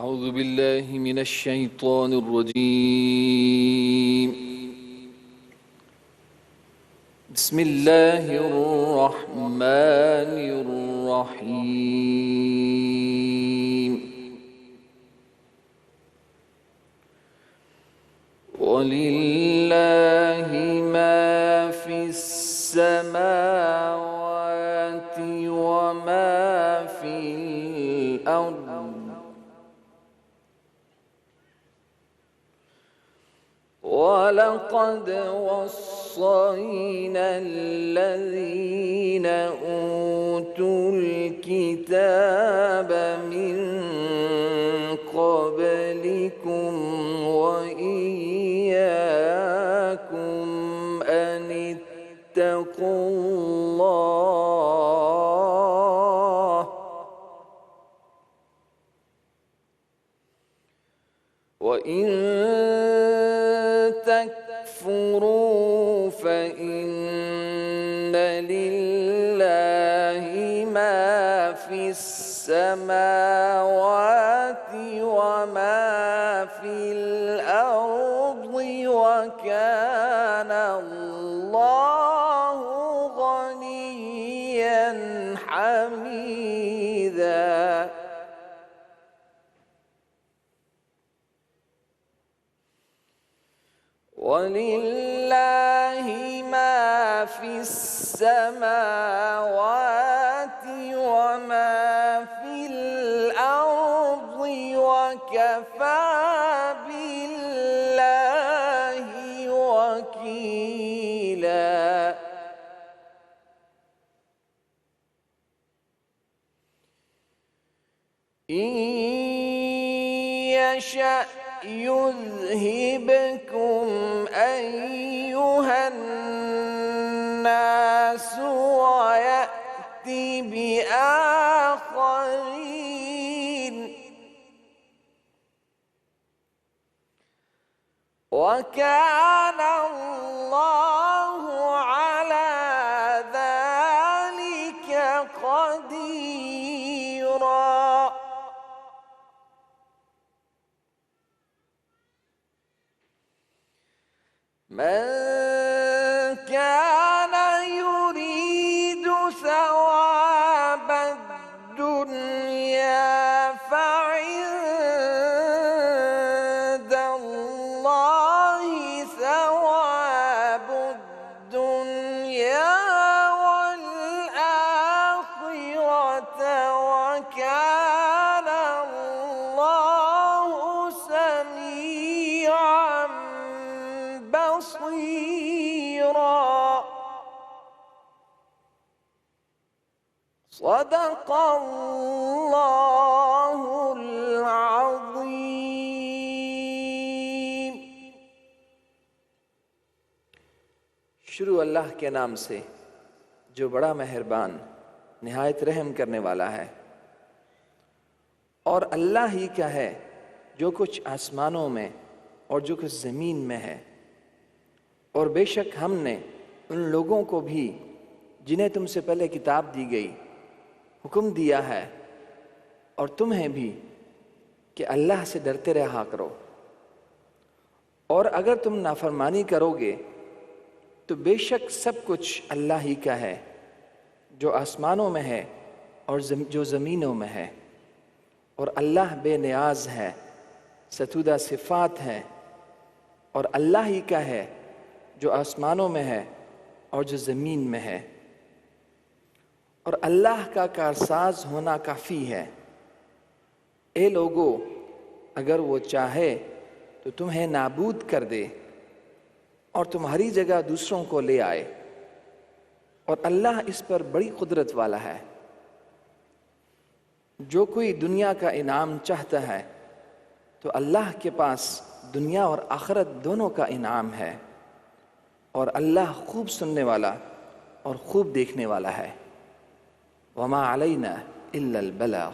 أعوذ بالله من الشيطان الرجيم. بسم الله الرحمن الرحيم. ولله ما في السماوات وما في الأرض ولقد وصينا الذين أوتوا الكتاب من قبلكم وإياكم أن اتقوا الله وإن تكفروا فإن لله ما في السماوات وما في الأرض وكان الله غنيا حميدا. ولله ما في السماوات وما في الأرض وكفى بالله وكيلا. إن يشأ يذهبكم أيها الناس ويأتي بآخرين وكان الله على ذلك قديرا. من كان يريد ثواب الدنيا فعند الله ثواب الدنيا والآخرة وكان الله سميعا بصيرا. صدق الله العظيم. شروع اللہ کے نام سے جو بڑا مہربان نہایت رحم کرنے والا ہے۔ اور اللہ ہی کا ہے جو کچھ آسمانوں میں اور جو کچھ زمین میں ہے۔ اور بے شک ہم نے ان لوگوں کو بھی جنہیں تم سے پہلے کتاب دی گئی حکم دیا ہے اور تمہیں بھی کہ اللہ سے ڈرتے رہا کرو، اور اگر تم نافرمانی کرو گے تو بے شک سب کچھ اللہ ہی کا ہے جو آسمانوں میں ہے اور جو زمینوں میں ہے، اور اللہ بے نیاز ہے، ستودہ صفات ہے، اور اللہ ہی کا ہے جو آسمانوں میں ہے اور جو زمین میں ہے، اور اللہ کا کارساز ہونا کافی ہے۔ اے لوگو، اگر وہ چاہے تو تمہیں نابود کر دے اور تمہاری جگہ دوسروں کو لے آئے، اور اللہ اس پر بڑی قدرت والا ہے۔ جو کوئی دنیا کا انعام چاہتا ہے تو اللہ کے پاس دنیا اور آخرت دونوں کا انعام ہے، اور اللہ خوب سننے والا اور خوب دیکھنے والا ہے۔ وما علینا الا البلاغ۔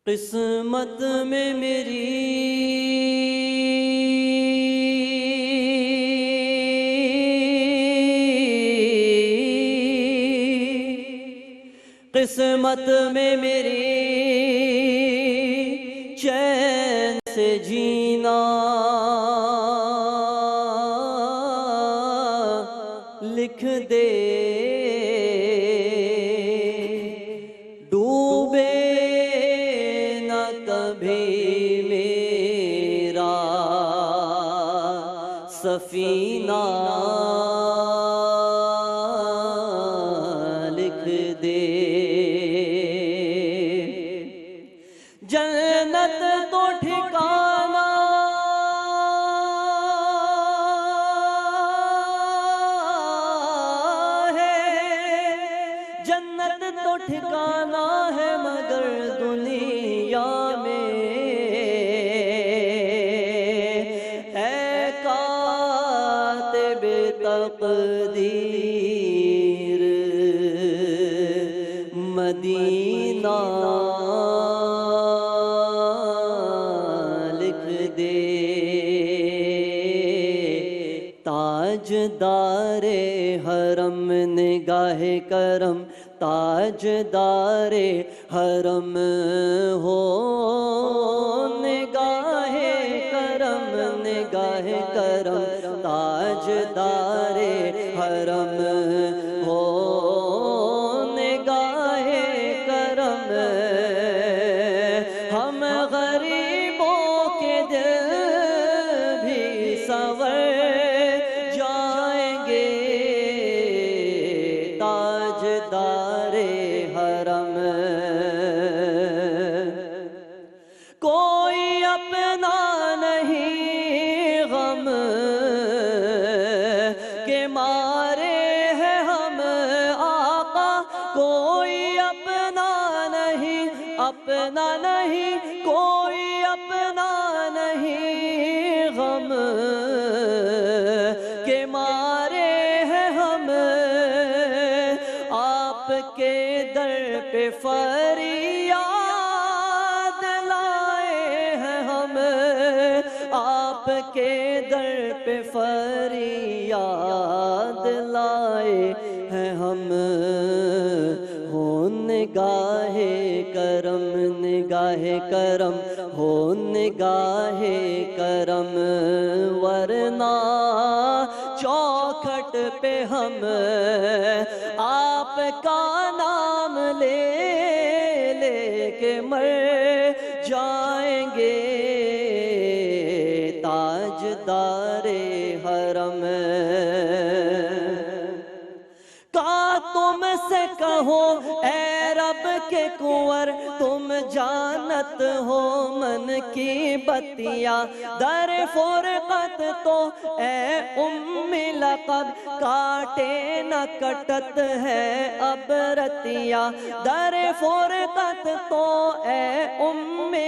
قسمت میں میری قسمت میں میری چین سے جینا لکھ دے، ڈوبے نہ کبھی میرا سفینہ لکھ دے۔ جنت تو ٹھکانا جنت تو ٹھکانا ہے مگر دنیا میں اے کاتب تقدیر مدینہ لکھ دے۔ تاجدار حرم نگاہ کرم، تاجدار حرم ہو نگاہ کرم، نگاہ کرم، تاجدار حرم ہو نگاہ کرم۔ ہم غریبوں کے دل بھی سنور جائیں گے، تاجدار حرم۔ کوئی اپنا نہیں غم کے مارے ہیں ہم آقا، کوئی اپنا نہیں، اپنا نہیں، کوئی اپنا نہیں غم کے مارے ہیں ہم، آپ کے در پہ فریاد لائے ہیں ہم، آپ کے در پہ فریاد لائے ہیں ہم۔ ہو نگاہ کرم، نگاہ کرم، ہو نگاہ کرم، ورنہ چوکھٹ پہ ہم آپ کا نام لے لے کے مر جائیں گے، تاجدار حرم۔ تم سے کہو اے رب کے کنور، تم جانت ہو من کی بتیا، در فرقت تو اے لقب کاٹے نہ کٹت ہے اب رتیا، در فرقت تو اے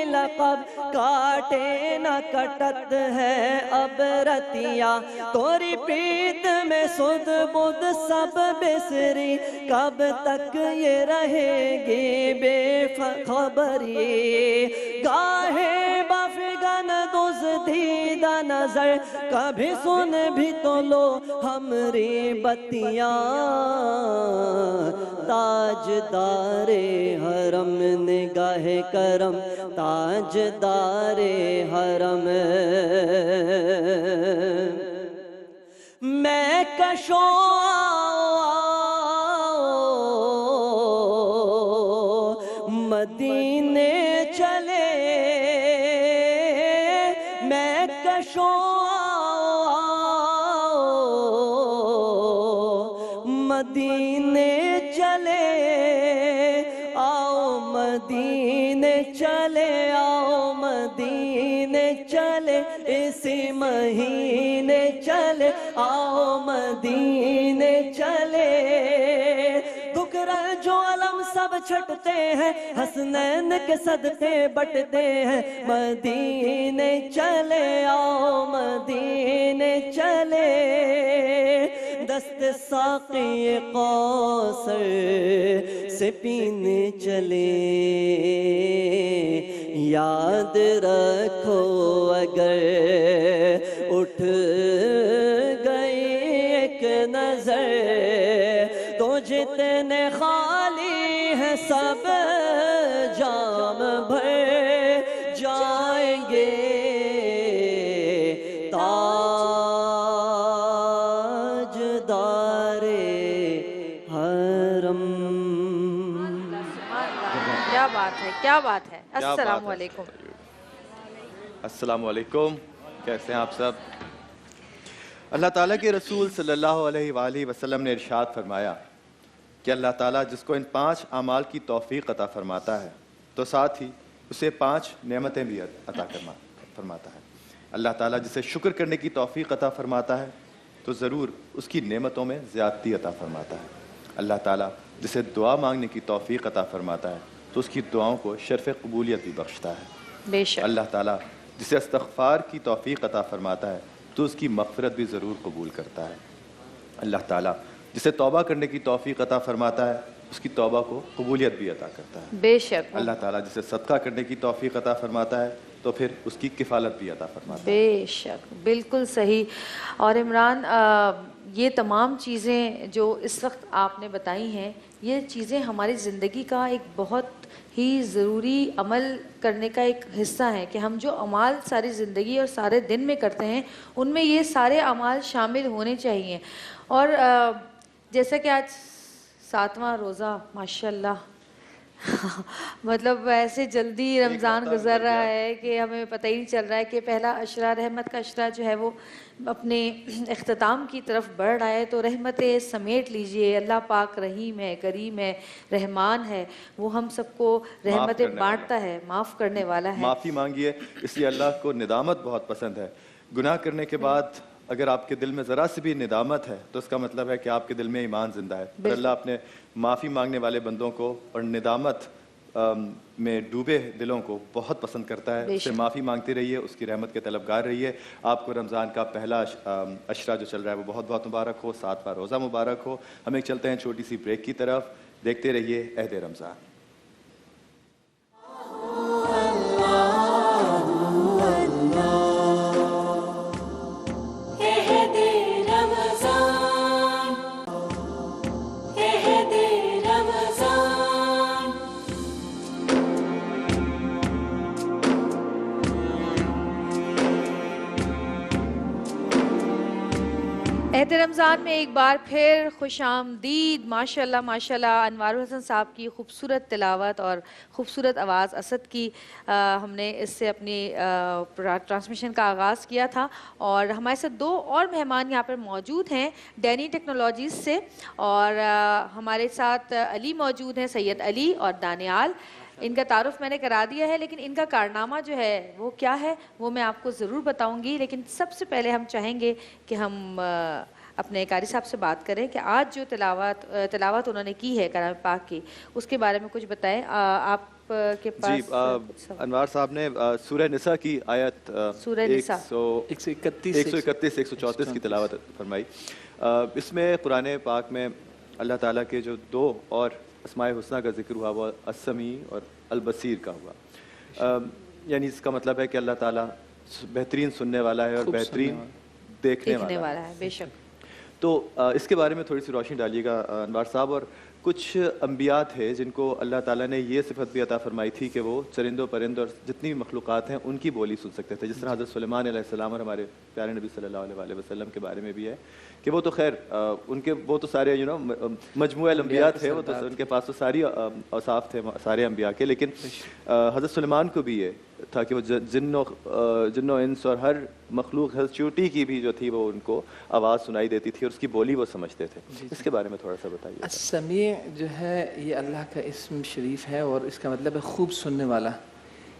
لقب کاٹے نہ کٹت ہے اب رتیا، توری پریت میں سد بدھ سب بسری، کب تک یہ رہے گی بے خبری، گاہے بافگن دزدیدہ نظر، کبھی سن بھی تو لو ہمری بتیاں، تاجدار حرم نگاہ کرم، تاجدار حرم۔ میں کشوں مدینے چلے، میں کشوں مدینے چلے، آؤ مدینے چلے، آؤ مدینے چلے، اسی مہینے چلے، آؤ مدینے چلے، دکھرا جو علم سب چھٹتے ہیں، حسنین کے صدقے بٹتے ہیں، مدینے چلے، آؤ مدینے چلے، دست ساقی کوثر سے پینے چلے، یاد رکھو اگر اٹھ گئی ایک نظر تو جتنے خالی ہیں سب جام بھر جائیں گے، تاجدار حرم۔ کیا بات ہے، کیا بات ہے۔ السلام علیکم۔ السلام علیکم، کیسے ہیں آپ سب؟ اللہ تعالیٰ کے رسول صلی اللہ علیہ وآلہ وسلم نے ارشاد فرمایا کہ اللہ تعالیٰ جس کو ان 5 اعمال کی توفیق عطا فرماتا ہے تو ساتھ ہی اسے 5 نعمتیں بھی عطا فرماتا ہے۔ اللہ تعالیٰ جسے شکر کرنے کی توفیق عطا فرماتا ہے تو ضرور اس کی نعمتوں میں زیادتی عطا فرماتا ہے۔ اللہ تعالیٰ جسے دعا مانگنے کی توفیق عطا فرماتا ہے تو اس کی دعاؤں کو شرف قبولیت بھی بخشتا ہے۔ بے شک۔ اللہ تعالیٰ جسے استغفار کی توفیق عطا فرماتا ہے تو اس کی مغفرت بھی ضرور قبول کرتا ہے۔ اللہ تعالیٰ جسے توبہ کرنے کی توفیق عطا فرماتا ہے اس کی توبہ کو قبولیت بھی عطا کرتا ہے۔ بے شک۔ اللہ تعالیٰ جسے صدقہ کرنے کی توفیق عطا فرماتا ہے تو پھر اس کی کفالت بھی عطا فرماتا ہے۔ بے شک، بالکل صحیح۔ اور عمران، یہ تمام چیزیں جو اس وقت آپ نے بتائی ہیں، یہ چیزیں ہماری زندگی کا ایک بہت ہی ضروری عمل کرنے کا ایک حصہ ہے کہ ہم جو اعمال ساری زندگی اور سارے دن میں کرتے ہیں ان میں یہ سارے اعمال شامل ہونے چاہیے۔ اور جیسا کہ آج 7واں روزہ ماشاءاللہ مطلب ایسے جلدی رمضان گزر رہا ہے کہ ہمیں پتہ ہی نہیں چل رہا ہے کہ پہلا عشرہ رحمت کا عشرہ جو ہے وہ اپنے اختتام کی طرف بڑھ رہا ہے۔ تو رحمتیں سمیٹ لیجئے، اللہ پاک رحیم ہے، کریم ہے، رحمان ہے، وہ ہم سب کو رحمتیں بانٹتا ہے، معاف کرنے والا ہے۔ معافی مانگیے، اس لیے اللہ کو ندامت بہت پسند ہے۔ گناہ کرنے کے بعد اگر آپ کے دل میں ذرا سی بھی ندامت ہے تو اس کا مطلب ہے کہ آپ کے دل میں ایمان زندہ ہے۔ اور اللہ اپنے معافی مانگنے والے بندوں کو اور ندامت میں ڈوبے دلوں کو بہت پسند کرتا ہے۔ اس سے معافی مانگتے رہیے، اس کی رحمت کے طلبگار رہیے۔ آپ کو رمضان کا پہلا عشرہ جو چل رہا ہے وہ بہت بہت مبارک ہو، 7واں روزہ مبارک ہو۔ ہم ایک چلتے ہیں چھوٹی سی بریک کی طرف، دیکھتے رہیے عہد رمضان۔ عہد رمضان میں ایک بار پھر خوش آمدید۔ ماشاءاللہ ماشاءاللہ، انوار الحسن صاحب کی خوبصورت تلاوت اور خوبصورت آواز اسد کی ہم نے اس سے اپنی ٹرانسمیشن کا آغاز کیا تھا۔ اور ہمارے ساتھ 2 اور مہمان یہاں پر موجود ہیں ڈینی ٹیکنالوجیز سے، اور ہمارے ساتھ علی موجود ہیں، سید علی اور دانیال۔ ان کا تعارف میں نے کرا دیا ہے، لیکن ان کا کارنامہ جو ہے وہ کیا ہے وہ میں آپ کو ضرور بتاؤں گی۔ لیکن سب سے پہلے ہم چاہیں گے کہ ہم اپنے قاری صاحب سے بات کریں کہ آج جو تلاوت انہوں نے کی ہے کلام پاک کی، اس کے بارے میں کچھ بتائیں۔ آپ کے پاس جی، انوار صاحب نے سورہ نساء کی آیت 131 134 کی تلاوت فرمائی۔ اس میں قرآن پاک میں اللہ تعالیٰ کے جو 2 اور اسماء حسنہ کا ذکر ہوا وہ السمیع اور البصیر کا ہوا، یعنی اس کا مطلب ہے کہ اللہ تعالیٰ بہترین سننے والا ہے اور بہترین دیکھنے والا ہے۔ بے شک۔ تو اس کے بارے میں تھوڑی سی روشنی ڈالیے گا انوار صاحب۔ اور کچھ انبیاء تھے جن کو اللہ تعالیٰ نے یہ صفت بھی عطا فرمائی تھی کہ وہ چرندوں پرندوں اور جتنی بھی مخلوقات ہیں ان کی بولی سن سکتے تھے، جس طرح حضرت سلیمان علیہ السلام اور ہمارے پیارے نبی صلی اللہ علیہ وسلم کے بارے میں بھی ہے کہ وہ تو خیر وہ تو سارے مجموعہ انبیاء تھے، وہ تو ان کے پاس تو ساری اوصاف تھے سارے انبیاء کے، لیکن حضرت سلیمان کو بھی یہ تھا کہ وہ جن و انس اور ہر مخلوق، حضرت چیونٹی کی بھی جو تھی وہ ان کو آواز سنائی دیتی تھی اور اس کی بولی وہ سمجھتے تھے۔ اس کے بارے میں تھوڑا سا بتائیے۔ السمیع جو ہے یہ اللہ کا اسم شریف ہے اور اس کا مطلب ہے خوب سننے والا،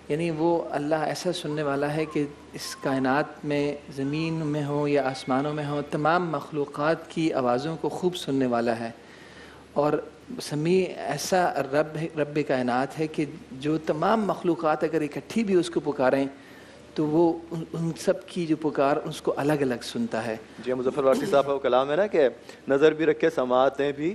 یعنی وہ اللہ ایسا سننے والا ہے کہ اس کائنات میں زمین میں ہو یا آسمانوں میں ہو تمام مخلوقات کی آوازوں کو خوب سننے والا ہے۔ اور سمیع ایسا رب کائنات ہے کہ جو تمام مخلوقات اگر اکٹھی بھی اس کو پکاریں تو وہ ان سب کی جو پکار اس کو الگ الگ سنتا ہے۔ جی، مظفر وارثی صاحب کا کلام ہے نا کہ نظر بھی رکھے سماعتیں بھی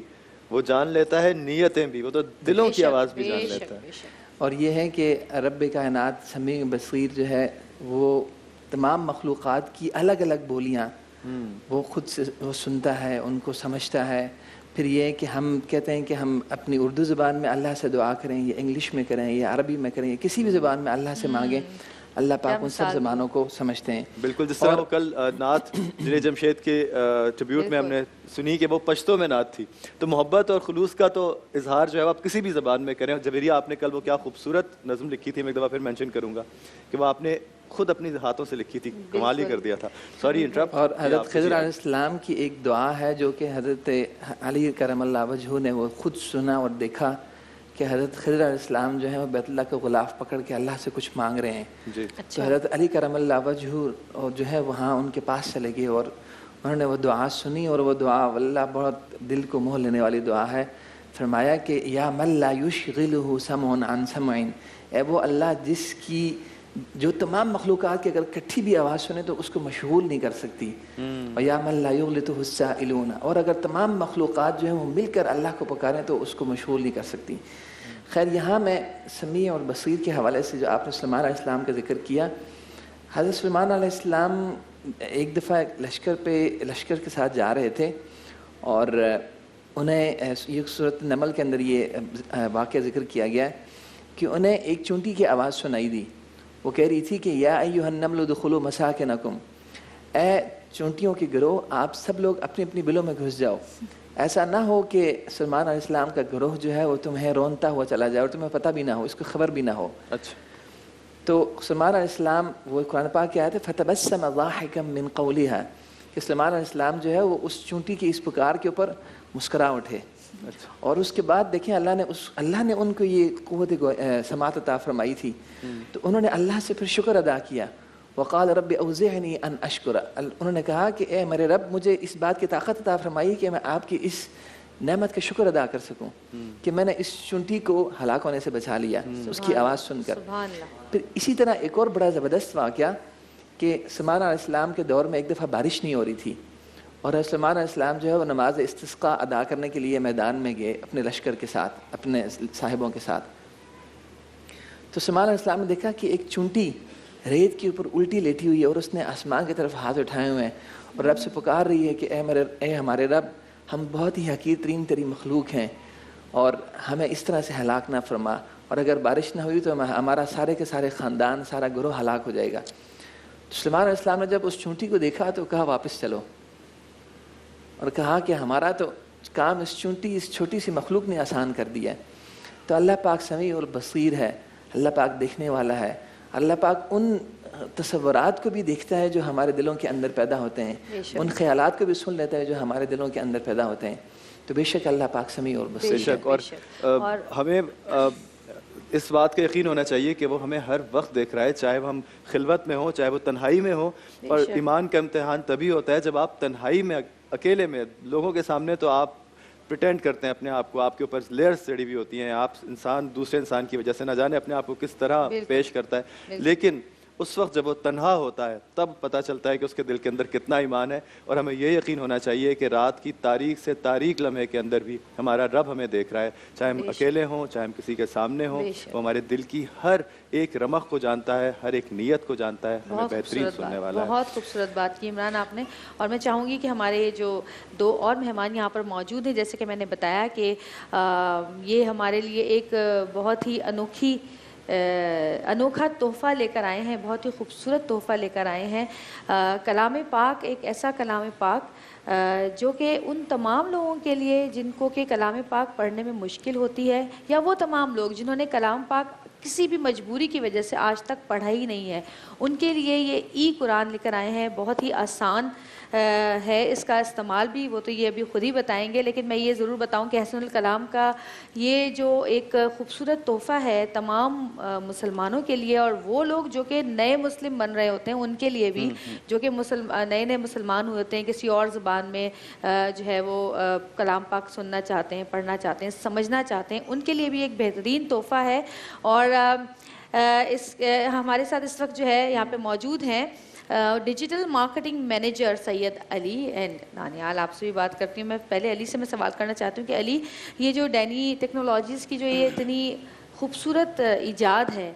وہ جان لیتا ہے، نیتیں بھی، وہ تو دلوں کی آواز بھی جان لیتا ہے۔ اور یہ ہے کہ رب کائنات سمیع بصیر جو ہے وہ تمام مخلوقات کی الگ الگ بولیاں وہ خود سے وہ سنتا ہے، ان کو سمجھتا ہے، پھر یہ کہ ہم کہتے ہیں کہ ہم اپنی اردو زبان میں اللہ سے دعا کریں یا انگلش میں کریں یا عربی میں کریں یا کسی بھی زبان میں اللہ سے مانگیں، اللہ پاک ان سب زبانوں کو سمجھتے ہیں۔ بالکل، جس طرح وہ کل نعت جنید جمشید کے ٹریبیوٹ میں ہم نے سنی کہ وہ پشتو میں نعت تھی، تو محبت اور خلوص کا تو اظہار جو ہے آپ کسی بھی زبان میں کریں۔ جویریہ آپ نے کل وہ کیا خوبصورت نظم لکھی تھی، میں ایک دفعہ پھر مینشن کروں گا کہ وہ آپ نے خود اپنی ہاتھوں سے لکھی تھی، کمال ہی کر دیا تھا۔ Sorry interrupt. اور حضرت خضر علیہ السلام کی ایک دعا ہے جو کہ حضرت علی کرم اللہ وجہہ نے وہ خود سنا اور دیکھا کہ حضرت خضر علیہ السلام جو ہے وہ بیت اللہ کا غلاف پکڑ کے اللہ سے کچھ مانگ رہے ہیں۔ جی تو حضرت علی کرم اللہ وجہہ جو ہے وہاں ان کے پاس چلے گئے اور انہوں نے وہ دعا سنی، اور وہ دعا واللہ بہت دل کو موہ لینے والی دعا ہے۔ فرمایا کہ یا من لا یشغلہ سمع عن سمع، اے وہ اللہ جس کی جو تمام مخلوقات کی اگر کٹھی بھی آواز سنے تو اس کو مشغول نہیں کر سکتی، اور یا من لا یغلطہ السائلون، اور اگر تمام مخلوقات جو ہیں وہ مل کر اللہ کو پکاریں تو اس کو مشغول نہیں کر سکتی۔ خیر، یہاں میں سمیع اور بصیر کے حوالے سے جو آپ نے سلیمان علیہ السلام کا ذکر کیا، حضرت سلیمان علیہ السلام ایک دفعہ لشکر کے ساتھ جا رہے تھے، اور انہیں یہ سورۃ نمل کے اندر یہ واقعہ ذکر کیا گیا ہے کہ انہیں ایک چونٹی کی آواز سنائی دی۔ وہ کہہ رہی تھی کہ یا ایھا النمل ادخلوا مساکنکم، اے چونٹیوں کے گروہ آپ سب لوگ اپنی اپنی بلوں میں گھس جاؤ، ایسا نہ ہو کہ سلیمان علیہ السلام کا گروہ جو ہے وہ تمہیں رونتا ہوا چلا جائے اور تمہیں پتہ بھی نہ ہو، اس کو خبر بھی نہ ہو۔ اچھا، تو سلیمان علیہ السلام، وہ قرآن پاک کی آیت ہے فتبسم ضاحکا من قولها، کہ سلیمان علیہ السلام جو ہے وہ اس چونٹی کی اس پکار کے اوپر مسکرا اٹھے۔ اور اس کے بعد دیکھیں اللہ نے ان کو یہ قوت سماعت عطا فرمائی تھی، تو انہوں نے اللہ سے پھر شکر ادا کیا۔ وقال رب اوزعنی ان اشکر، انہوں نے کہا کہ اے میرے رب مجھے اس بات کی طاقت عطا فرمائی کہ میں آپ کی اس نعمت کا شکر ادا کر سکوں کہ میں نے اس چونٹی کو ہلاک ہونے سے بچا لیا اس کی آواز سن کر۔ سبحان اللہ۔ پھر اسی طرح ایک اور بڑا زبردست واقعہ کہ سلیمان علیہ السلام کے دور میں ایک دفعہ بارش نہیں ہو رہی تھی، اور سلیمان علیہ السلام جو ہے وہ نماز استسقاء ادا کرنے کے لیے میدان میں گئے اپنے لشکر کے ساتھ، اپنے صاحبوں کے ساتھ۔ تو سلیمان علیہ السلام نے دیکھا کہ ایک چونٹی ریت کے اوپر الٹی لیٹی ہوئی ہے اور اس نے آسمان کی طرف ہاتھ اٹھائے ہوئے ہیں اور رب سے پکار رہی ہے کہ اے ہمارے رب، ہم بہت ہی حقیر ترین تیری مخلوق ہیں اور ہمیں اس طرح سے ہلاک نہ فرما، اور اگر بارش نہ ہوئی تو ہمارا سارے کے سارے خاندان، سارا گروہ ہلاک ہو جائے گا۔ تو سلیمان علیہ السلام نے جب اس چونٹی کو دیکھا تو کہا واپس چلو، اور کہا کہ ہمارا تو کام اس چونٹی، اس چھوٹی سی مخلوق نے آسان کر دیا ہے۔ تو اللہ پاک سمیع اور بصیر ہے، اللہ پاک دیکھنے والا ہے، اللہ پاک ان تصورات کو بھی دیکھتا ہے جو ہمارے دلوں کے اندر پیدا ہوتے ہیں، ان خیالات کو بھی سن لیتا ہے جو ہمارے دلوں کے اندر پیدا ہوتے ہیں۔ تو بے شک اللہ پاک سمیع اور بصیر ہے۔ بے شک، اور ہمیں اس بات کا یقین ہونا چاہیے کہ وہ ہمیں ہر وقت دیکھ رہا ہے، چاہے وہ ہم خلوت میں ہوں، چاہے وہ تنہائی میں ہوں۔ اور ایمان کا امتحان تبھی ہوتا ہے جب آپ تنہائی میں، اکیلے میں، لوگوں کے سامنے تو آپ پریٹینڈ کرتے ہیں اپنے آپ کو، آپ کے اوپر لیئرز چڑھی ہوئی ہوتی ہیں، آپ انسان دوسرے انسان کی وجہ سے نہ جانے اپنے آپ کو کس طرح پیش کرتا ہے، لیکن اس وقت جب وہ تنہا ہوتا ہے تب پتہ چلتا ہے کہ اس کے دل کے اندر کتنا ایمان ہے۔ اور ہمیں یہ یقین ہونا چاہیے کہ رات کی تاریک سے تاریک لمحے کے اندر بھی ہمارا رب ہمیں دیکھ رہا ہے، چاہے ہم اکیلے ہوں، چاہے ہم کسی کے سامنے ہوں، وہ ہمارے دل کی ہر ایک رمق کو جانتا ہے، ہر ایک نیت کو جانتا ہے، ہمیں بہترین سننے والا ہے۔ بہت خوبصورت بات کی عمران آپ نے، اور میں چاہوں گی کہ ہمارے جو دو اور مہمان یہاں پر موجود ہیں، جیسے کہ میں نے بتایا کہ یہ ہمارے لیے ایک بہت ہی انوکھا تحفہ لے کر آئے ہیں، بہت ہی خوبصورت تحفہ لے کر آئے ہیں۔ کلام پاک ایک ایسا کلام پاک جو کہ ان تمام لوگوں کے لیے جن کو کہ کلام پاک پڑھنے میں مشکل ہوتی ہے، یا وہ تمام لوگ جنہوں نے کلام پاک کسی بھی مجبوری کی وجہ سے آج تک پڑھا ہی نہیں ہے، ان کے لیے یہ ای قرآن لے کر آئے ہیں۔ بہت ہی آسان ہے اس کا استعمال بھی، وہ تو یہ ابھی خود ہی بتائیں گے، لیکن میں یہ ضرور بتاؤں کہ حسن الکلام کا یہ جو ایک خوبصورت تحفہ ہے تمام مسلمانوں کے لیے، اور وہ لوگ جو کہ نئے مسلم بن رہے ہوتے ہیں ان کے لیے بھی، جو کہ نئے مسلمان ہوتے ہیں، کسی اور زبان میں جو ہے وہ کلام پاک سننا چاہتے ہیں، پڑھنا چاہتے ہیں، سمجھنا چاہتے ہیں، ان کے لیے بھی ایک بہترین تحفہ ہے۔ اور ہمارے ساتھ اس وقت جو ہے یہاں پہ موجود ہیں digital marketing manager Syed Ali and Naniyal. آپ سے بھی بات کرتی ہوں، میں پہلے علی سے میں سوال کرنا چاہتی ہوں کہ علی، یہ جو ڈینی ٹیکنالوجیز کی جو یہ اتنی خوبصورت ایجاد ہے،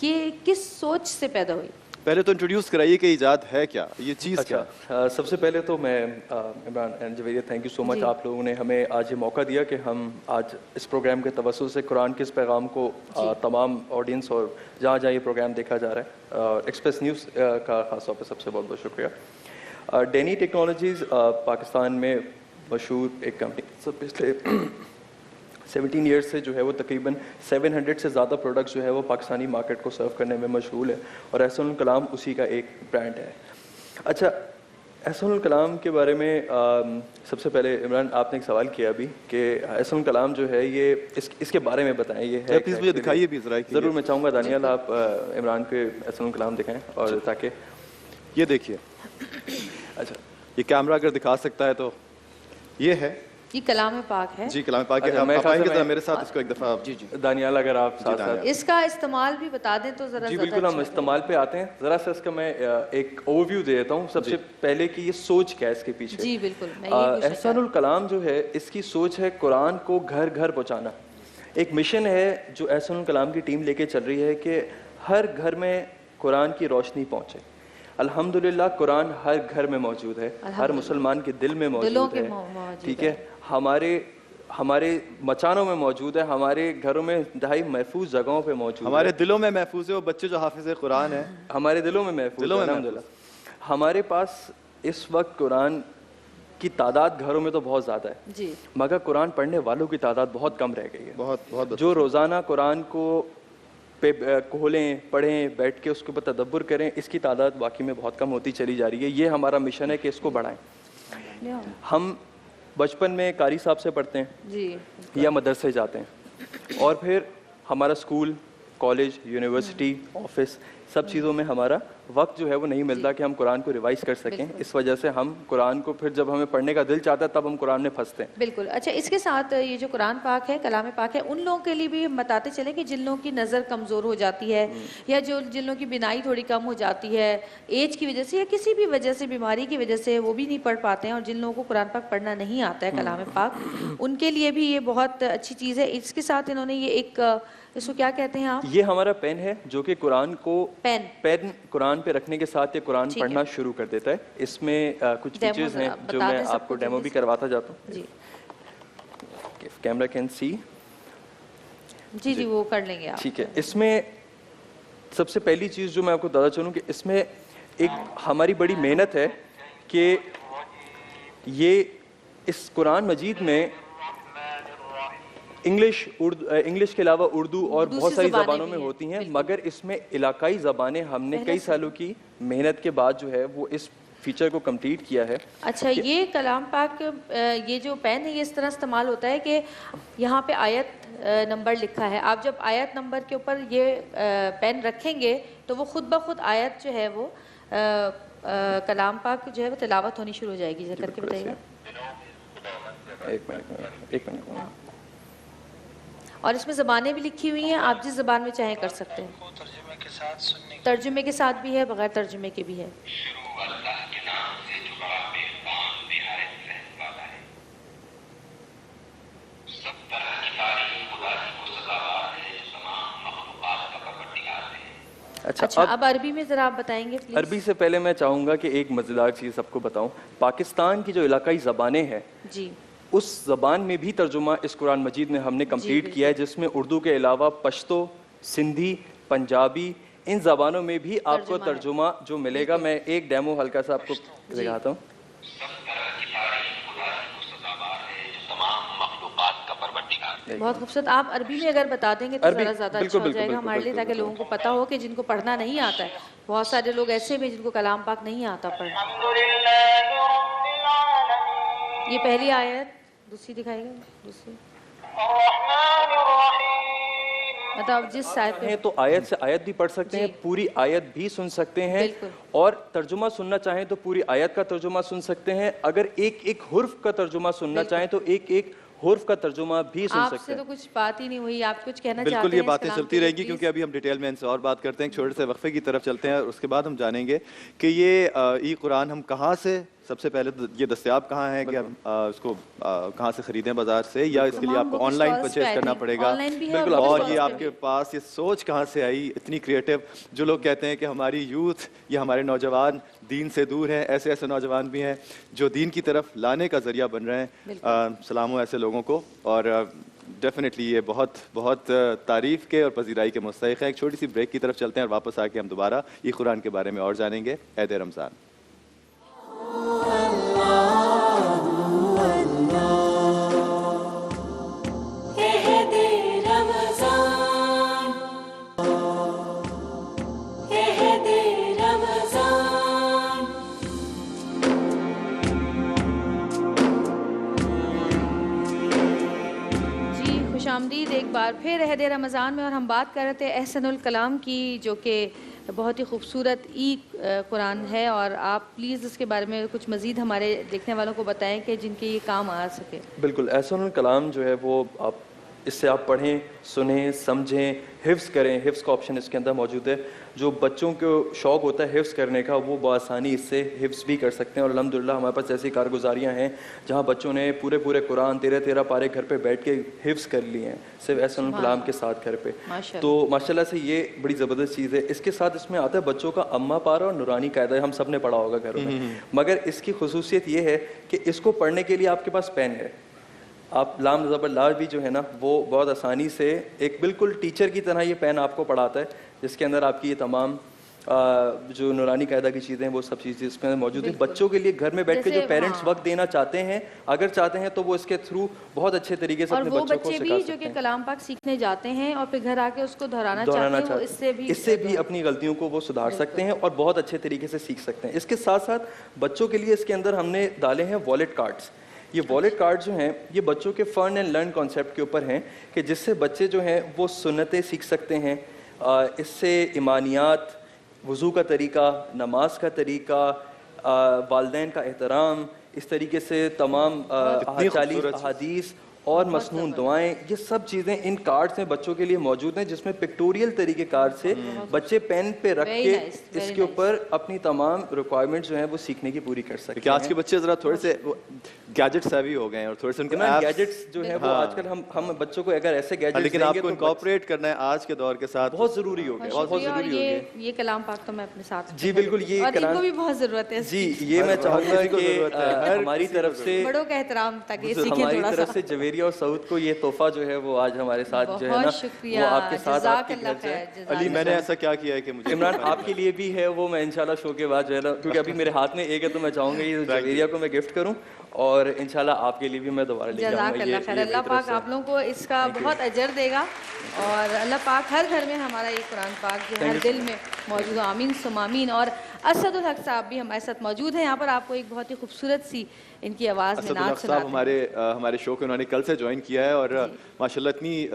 یہ کس سوچ سے پیدا ہوئی؟ پہلے تو انٹروڈیوس کرائیے کہ ایجاد ہے کیا، یہ چیز کیا؟ اچھا، سب سے پہلے تو میں Imran and Javeria thank you so much, آپ لوگوں نے ہمیں آج یہ موقع دیا کہ ہم آج اس پروگرام کے توسط سے قرآن کے اس پیغام کو تمام آڈینس اور جہاں جہاں یہ پروگرام دیکھا جا رہا ہے، ایکسپریس نیوز کا خاص طور پہ سب سے بہت بہت شکریہ۔ ڈینی ٹیکنالوجیز پاکستان میں مشہور ایک کمپنی، سب پچھلے 17 ایئرس سے جو ہے وہ تقریباً 700 سے زیادہ پروڈکٹس جو ہے وہ پاکستانی مارکیٹ کو سرو کرنے میں مشغول ہے، اور احسن الکلام اسی کا ایک برانڈ ہے۔ اچھا، احسن الکلام کے بارے میں سب سے پہلے عمران آپ نے ایک سوال کیا ابھی کہ احسن الکلام جو ہے یہ اس کے بارے میں بتائیں، یہ ہے پلیز مجھے دکھائیے بھی ذرا۔ ضرور، میں چاہوں گا دانیال آپ عمران کے احسن الکلام دکھائیں، اور تاکہ یہ دیکھیے، اچھا یہ کیمرہ اگر دکھا سکتا ہے تو یہ ہے یہ کلام پاک ہے جی، کلام پاک ہے۔ اچھا، آپ آئیں گے ذرا میرے ساتھ اس کو ایک دفعہ؟ جی جی دانیال اگر آپ ساتھ ساتھ اس کا استعمال بھی بتا دیں تو ذرا جی زیادہ بالکل، ہم اچھا استعمال پہ آتے ہیں۔ ذرا سا اس کا میں ایک اوور ویو دے دیتا ہوں سب سے پہلے کہ یہ سوچ کیا ہے اس کے پیچھے۔ جی بالکل، میں یہ پوچھنا احسن الکلام جو ہے اس کی سوچ ہے قرآن کو گھر گھر پہنچانا۔ ایک مشن ہے جو احسن الکلام کی ٹیم لے کے چل رہی ہے کہ ہر گھر میں قرآن کی روشنی پہنچے۔ الحمدللہ قرآن ہر گھر میں موجود ہے، ہر مسلمان کے دل میں موجود ہے، ٹھیک ہے، ہمارے مچانوں میں موجود ہے، ہمارے گھروں میں انتہائی محفوظ جگہوں پہ موجود ہے، ہمارے دلوں میں محفوظ ہے۔ وہ بچے جو حافظ قرآن ہیں ہمارے دلوں میں محفوظ ہے الحمدللہ۔ ہمارے پاس اس وقت قرآن کی تعداد گھروں میں تو بہت زیادہ ہے جی، مگر قرآن پڑھنے والوں کی تعداد بہت کم رہ گئی ہے۔ بہت جو روزانہ قرآن کو کھولیں، پڑھیں، بیٹھ کے اس کے اوپر تدبر کریں، اس کی تعداد واقعی میں بہت کم ہوتی چلی جا رہی ہے۔ یہ ہمارا مشن ہے کہ اس کو بڑھائیں۔ ہم بچپن میں قاری صاحب سے پڑھتے ہیں جی یا مدرسے جاتے ہیں، اور پھر ہمارا اسکول، کالج، یونیورسٹی، آفس، سب چیزوں میں ہمارا وقت جو ہے وہ نہیں ملتا کہ ہم قرآن کو ریوائز کر سکیں۔ اس وجہ سے ہم قرآن کو پھر جب ہمیں پڑھنے کا دل چاہتا ہے تب ہم قرآن میں پھنستے ہیں۔ بالکل۔ اچھا، اس کے ساتھ یہ جو قرآن پاک ہے، کلام پاک ہے، ان لوگوں کے لیے بھی ہم بتاتے چلیں کہ جن لوگوں کی نظر کمزور ہو جاتی ہے، یا جن لوگوں کی بینائی تھوڑی کم ہو جاتی ہے ایج کی وجہ سے یا کسی بھی وجہ سے، بیماری کی وجہ سے، وہ بھی نہیں پڑھ پاتے ہیں، اور جن لوگوں کو قرآن پاک پڑھنا نہیں آتا ہے کلام پاک، ان کے لیے بھی یہ بہت اچھی چیز ہے۔ اس کے ساتھ انہوں نے یہ ایک، اس کو کیا کہتے ہیں آپ؟ یہ ہمارا پین ہے جو کہ قرآن کو پین قرآن پہ رکھنے کے ساتھ یہ قرآن پڑھنا شروع کر دیتا ہے۔ اس میں کچھ فیچرز ہیں جو میں آپ کو ڈیمو بھی کرواتا جاتا ہوں۔ جی کیمرہ کین سی، جی جی وہ کر لیں گے آپ۔ ٹھیک ہے۔ اس میں سب سے پہلی چیز جو میں آپ کو بتانا چاہوں کہ اس میں ایک ہماری بڑی محنت ہے کہ یہ اس قرآن مجید میں انگلش کے علاوہ اردو اور بہت ساری زبانوں میں ہوتی ہیں، مگر اس میں علاقائی زبانیں ہم نے کئی سالوں کی محنت کے بعد جو ہے وہ اس فیچر کو کمپلیٹ کیا ہے۔ اچھا، یہ کلام پاک، یہ جو پین ہے یہ اس طرح استعمال ہوتا ہے کہ یہاں پہ آیت نمبر لکھا ہے، آپ جب آیت نمبر کے اوپر یہ پین رکھیں گے تو وہ خود بخود آیت جو ہے وہ کلام پاک جو ہے وہ تلاوت ہونی شروع ہو جائے گی۔ کر کے بتائیے گا۔ ایک منٹ۔ اور اس میں زبانیں بھی لکھی ہوئی ہیں، آپ جس زبان میں چاہیں کر سکتے ہیں، ترجمے کے ساتھ بھی ہے، بغیر ترجمے کے بھی ہے۔ اچھا، اب عربی میں ذرا آپ بتائیں گے پلیز۔ عربی سے پہلے میں چاہوں گا کہ ایک مزیدار چیز سب کو بتاؤں۔ پاکستان کی جو علاقائی زبانیں ہیں جی، اس زبان میں بھی ترجمہ اس قرآن مجید میں ہم نے کمپلیٹ کیا ہے، جس میں اردو کے علاوہ پشتو، سندھی، پنجابی، ان زبانوں میں بھی آپ کو ترجمہ جو ملے گا۔ میں ایک ڈیمو ہلکا سا آپ کو دکھاتا ہوں۔ بہت خوبصورت۔ آپ عربی میں اگر بتا دیں گے تو ذرا زیادہ اچھا ہو جائے گا ہمارے لیے، تاکہ لوگوں کو پتہ ہو کہ جن کو پڑھنا نہیں آتا ہے، بہت سارے لوگ ایسے بھی جن کو کلام پاک نہیں آتا پڑھنا۔ یہ پہلی آیت، دوسری دکھائیے گا، دوسری مطلب جس آیت پہ تو آیت سے آیت بھی پڑھ سکتے ہیں، پوری آیت بھی سن سکتے ہیں، اور ترجمہ سننا چاہیں تو پوری آیت کا ترجمہ سن سکتے ہیں۔ اگر ایک ایک حرف کا ترجمہ سننا چاہیں تو ایک ایک حرف کا ترجمہ بھی سن سکتے ہیں۔ آپ سے تو کچھ بات ہی نہیں ہوئی، آپ کچھ کہنا چاہتے ہیں؟ بالکل، یہ باتیں چلتی رہیں گی کیونکہ ابھی ہم ڈیٹیل میں ان سے اور بات کرتے ہیں۔ ایک چھوٹے سے وقفے کی طرف چلتے ہیں اور اس کے بعد ہم جانیں گے کہ یہ ای قرآن ہم کہاں سے سب سے پہلے تو یہ دستیاب کہاں ہے کہ ہم اس کو کہاں سے خریدیں بازار سے, یا اس کے لیے آپ کو آن لائن پرچیز کرنا پڑے گا؟ بالکل. اور یہ آپ کے پاس یہ سوچ کہاں سے آئی اتنی کریٹو؟ جو لوگ کہتے ہیں کہ ہماری یوتھ یا ہمارے نوجوان دین سے دور ہیں, ایسے ایسے نوجوان بھی ہیں جو دین کی طرف لانے کا ذریعہ بن رہے ہیں. سلام ہو ایسے لوگوں کو, اور ڈیفینیٹلی یہ بہت بہت تعریف کے اور پذیرائی کے مستحق ہے. ایک چھوٹی سی بریک کی طرف چلتے ہیں اور واپس آ کے ہم دوبارہ یہ قرآن کے بارے میں اور جانیں گے. عید رمضان. آمدید ایک بار پھر عہد رمضان میں, اور ہم بات کر رہے تھے احسن الکلام کی, جو کہ بہت ہی خوبصورت قرآن ہے, اور آپ پلیز اس کے بارے میں کچھ مزید ہمارے دیکھنے والوں کو بتائیں کہ جن کے یہ کام آ سکے. بالکل, احسن الکلام جو ہے وہ اس سے آپ پڑھیں, سنیں, سمجھیں, حفظ کریں. حفظ کا آپشن اس کے اندر موجود ہے. جو بچوں کو شوق ہوتا ہے حفظ کرنے کا, وہ بآسانی اس سے حفظ بھی کر سکتے ہیں. اور الحمدللہ ہمارے پاس ایسی کارگزاریاں ہیں جہاں بچوں نے پورے قرآن 13 پارے گھر پہ بیٹھ کے حفظ کر لیے ہیں, صرف احسن الکلام کے ساتھ گھر پہ. تو ماشاءاللہ سے یہ بڑی زبردست چیز ہے. اس کے ساتھ اس میں آتا ہے بچوں کا اماں پارا اور نورانی قاعدہ, ہم سب نے پڑھا ہوگا گھروں میں. مگر اس کی خصوصیت یہ ہے کہ اس کو پڑھنے کے لیے آپ کے پاس پین ہے. آپ لام زبر لا بھی جو ہے نا وہ بہت آسانی سے ایک بالکل ٹیچر کی طرح یہ پین آپ کو پڑھاتا ہے, جس کے اندر آپ کی یہ تمام جو نورانی قاعدہ کی چیزیں ہیں وہ سب چیزیں اس میں موجود ہیں. بچوں کے لیے گھر میں بیٹھ کے جو پیرنٹس وقت دینا چاہتے ہیں, اگر چاہتے ہیں تو وہ اس کے تھرو بہت اچھے طریقے سے اپنے بچوں کو سکھا سکتے ہیں. اور وہ بچے بھی جو کہ کلام پاک سیکھنے جاتے ہیں اور پھر گھر آ کے اس کو دہرانا چاہتے ہیں, وہ اس سے بھی اپنی غلطیوں کو وہ سدھار سکتے ہیں اور بہت اچھے طریقے سے سیکھ سکتے ہیں. اس کے ساتھ ساتھ بچوں کے لیے اس کے اندر ہم نے ڈالے ہیں والیٹ کارڈس. یہ والیٹ کارڈ جو ہیں یہ بچوں کے فرن اینڈ لرن کانسیپٹ کے اوپر ہیں, کہ جس سے بچے جو ہیں وہ سنتیں سیکھ سکتے ہیں. اس سے ایمانیات, وضو کا طریقہ, نماز کا طریقہ, والدین کا احترام, اس طریقے سے تمام 40 احادیث اور مسنون دعائیں, یہ سب چیزیں ان کارڈز میں بچوں کے لیے موجود ہیں, جس میں پکٹوریل طریقے کار سے بچے پین پہ رکھ کے اس کے اوپر اپنی تمام ریکوائرمنٹ جو ہیں وہ سیکھنے کی پوری کر سکتے ہیں. کہ آج کے بچے ذرا تھوڑے سے گیجٹ سیوی ہو گئے ہیں, اور تھوڑے سے ان کے گیجٹس جو ہیں وہ آج کل ہم بچوں کو اگر ایسے گیجٹس لیکن آپ کو انکارپوریٹ کرنا ہے آج کے دور کے ساتھ, بہت ضروری ہو گیا, بہت ضروری ہو گیا. یہ کلام پاک تو میں اپنے ساتھ, جی بالکل, یہ اور ان کو بھی بہت ضرورت ہے. جی یہ میں چاہوں گا کہ ہماری طرف سے بڑوں کا احترام تاکہ سیکھیں ہماری تھوڑا طرف سا. سے جویریہ اور سعود کو یہ تحفہ جو ہے وہ آج ہمارے ساتھ جو ہے نا وہ آپ کے ساتھ آپ کے گھر سے. علی میں نے ایسا کیا کیا ہے کہ مجھے عمران آپ کے لیے بھی ہے وہ, میں انشاءاللہ شو کے بعد جو ہے نا, کیونکہ ابھی میرے ہاتھ میں ایک ہے تو میں چاہوں گا یہ جویریہ کو میں گفٹ کروں, اور انشاءاللہ آپ کے لیے بھی میں دوبارہ لے جاؤں گا. جزاک اللہ خیر, اللہ پاک آپ لوگوں کو اس کا بہت اجر دے گا, اور اللہ پاک ہر گھر میں ہمارا یہ قرآن پاک جو ہر دل میں موجود ہو. آمین ثم آمین. اور اسد الحق صاحب بھی ہمارے ساتھ موجود ہیں یہاں پر, آپ کو ایک بہت ہی خوبصورت سی ان کی آواز میں نعت سناتے ہیں. ہمارے شو کو انہوں نے کل سے جوائن کیا ہے, اور ماشاءاللہ اتنی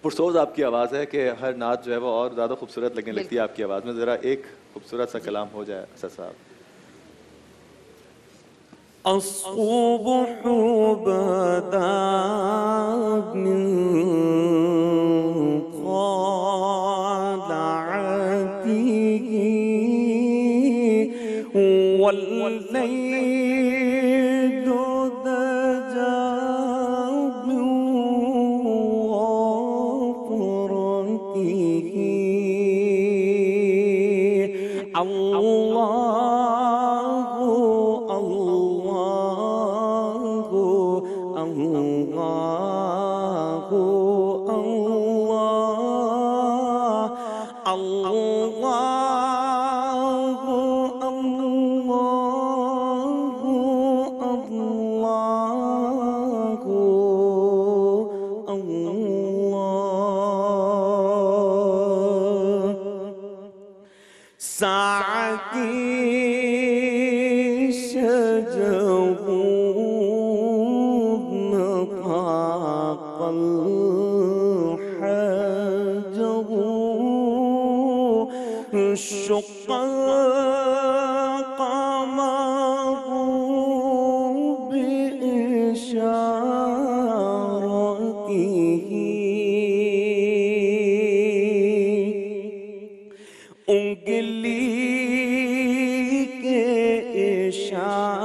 پرسوز آپ کی آواز ہے کہ ہر نعت جو ہے وہ اور زیادہ خوبصورت لگنے لگتی ہے آپ کی آواز میں. ذرا ایک خوبصورت سا کلام ہو جائے اسد صاحب. الصبح بدا من طلعته والليل دجى من غفرته ساعتی شجون طاق الحجر شق القمر بإشارته انگلی کے اشارے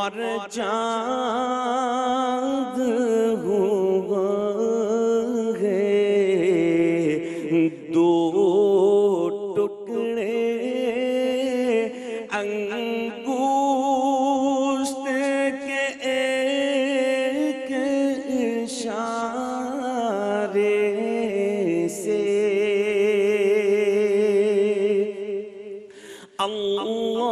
اور چاند ہوا ہے دو ٹکڑے انگشت کے ایک اشارے سے Allah